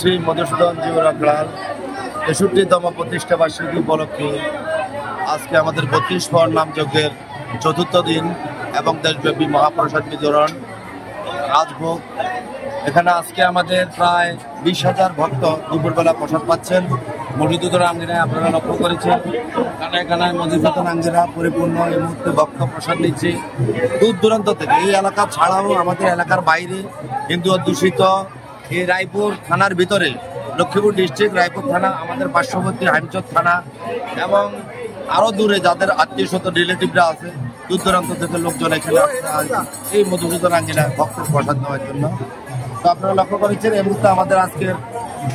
শ্রী মধুসূদন জীবরাখড়ার ৬৩তম প্রতিষ্ঠা বার্ষিকী উপলক্ষে আজকে আমাদের ৩২ পর নামযজ্ঞের চতুর্থ দিন এবং দেশব্যাপী মহাপ্রসাদ বিতরণ রাজভোগ। এখানে আজকে আমাদের প্রায় ২০,০০০ ভক্ত দুপুরবেলা প্রসাদ পাচ্ছেন। মধুসূদন আঙ্গিনায় আপনারা লক্ষ্য করেছেন, কানায় কানায় মধুসূদন আঙ্গিনা পরিপূর্ণ। এই মুহূর্তে ভক্ত প্রসাদ নিচ্ছে দূর দূরান্ত থেকে, এই এলাকা ছাড়াও আমাদের এলাকার বাইরে হিন্দু অধ্যুষিত এই রায়পুর থানার ভিতরে, লক্ষ্মীপুর ডিস্ট্রিক্ট রায়পুর থানা, আমাদের পার্শ্ববর্তী হাইমচর থানা এবং আরও দূরে যাদের আত্মীয় স্বজন রিলেটিভরা আছে, দূর দূরান্ত থেকে লোকজন এখানে এই মধুসূদন আঙ্গিনায় ভক্তের প্রসাদ নেওয়ার জন্য। তো আপনারা লক্ষ্য করেছেন এই মুহূর্তে আমাদের আজকের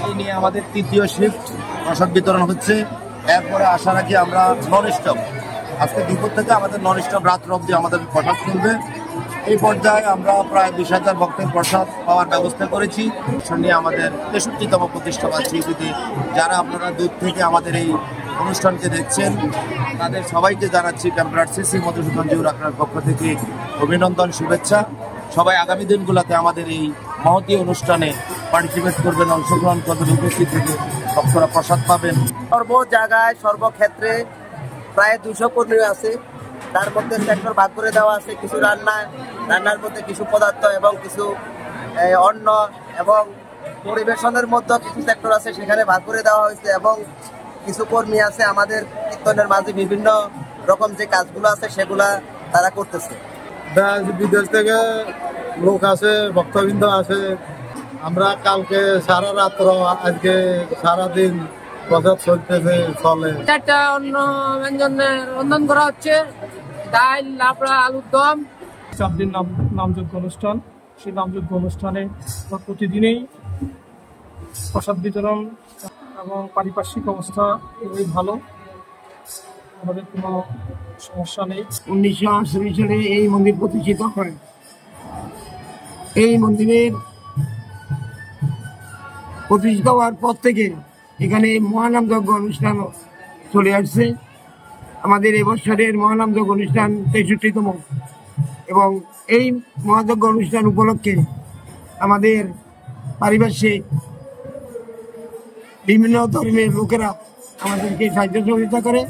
এই নিয়ে আমাদের তৃতীয় শিফট প্রসাদ বিতরণ হচ্ছে। এরপরে আশা রাখি আমরা নন স্টপ, আজকে দুপুর থেকে আমাদের নন স্টপ রাত্র অবধি আমাদের প্রসাদ চলবে। এই পর্যায়ে আমরা প্রায় ২০,০০০ ভক্তের প্রসাদ পাওয়ার ব্যবস্থা করেছি। নিয়ে আমাদের ৬৩তম প্রতিষ্ঠা বার্ষিকীতে যারা আপনারা দূর থেকে আমাদের এই অনুষ্ঠানকে দেখছেন তাদের সবাইকে জানাচ্ছি ক্যাম্পরার শ্রী মধুসূদন জীবরাখড়ার পক্ষ থেকে অভিনন্দন, শুভেচ্ছা। সবাই আগামী দিনগুলোতে আমাদের এই মহতী অনুষ্ঠানে পার্টিসিপেট করবেন, অংশগ্রহণ করবেন, উপস্থিত থেকে ভক্তরা প্রসাদ পাবেন। সর্ব জায়গায় সর্বক্ষেত্রে প্রায় ২০০ কর্মী আছে, তার মধ্যে সেক্টর ভাগ করে দেওয়া আছে। কিছু রান্নার মধ্যে কিছু পদার্থ এবং কিছু অন্ন এবং পরিবেশনের মধ্যে কিছু সেক্টর আছে, সেখানে ভাগ করে দেওয়া হয়েছে। এবং কিছু কর্মী আছে আমাদের কীর্তনের মাঝে বিভিন্ন রকম যে কাজগুলো আছে সেগুলা তারা করতেছে। দেশ বিদেশ থেকে লোক আছে, ভক্তবৃন্দ আছে। আমরা কালকে সারা রাত্র, আজকে সারাদিন প্রসাদ চলতেছে, চলে। 4টা অন্য ব্যঞ্জনের রন্ধন করা হচ্ছে, ডাল, লাবড়া, আলুর দম। 4 দিন নামযজ্ঞ অনুষ্ঠান। সেই নামযজ্ঞ অনুষ্ঠানে প্রতিদিনেই প্রসাদ বিতরণ এবং পারিপার্শ্বিক অবস্থা খুবই ভালো, আমাদের কোনো সমস্যা নেই। 1948 সালে এই মন্দির প্রতিষ্ঠিত হয়। এই মন্দিরের প্রতিষ্ঠিত হওয়ার পর থেকে এখানে মহানামযজ্ঞ অনুষ্ঠান চলে আসছে। আমাদের এবছরের মহানামযজ্ঞ অনুষ্ঠান ৬৩তম, এবং এই মহাযজ্ঞ অনুষ্ঠান উপলক্ষে আমাদের পারিপার্শ্বিক বিভিন্ন ধর্মের লোকেরা আমাদেরকে সাহায্য সহযোগিতা করে।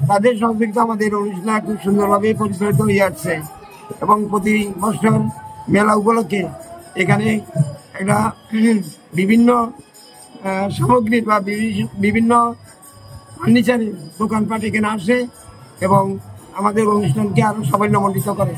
তাদের সহযোগিতা আমাদের অনুষ্ঠান খুব সুন্দরভাবে পরিচালিত হয়ে আসছে। এবং প্রতি বছর মেলা উপলক্ষে এখানে একটা বিভিন্ন সামগ্রীর বা বিভিন্ন ফার্নিচারের দোকানপাট এখানে আসে এবং আমাদের অনুষ্ঠানকে আরও সাফল্যমণ্ডিত করে।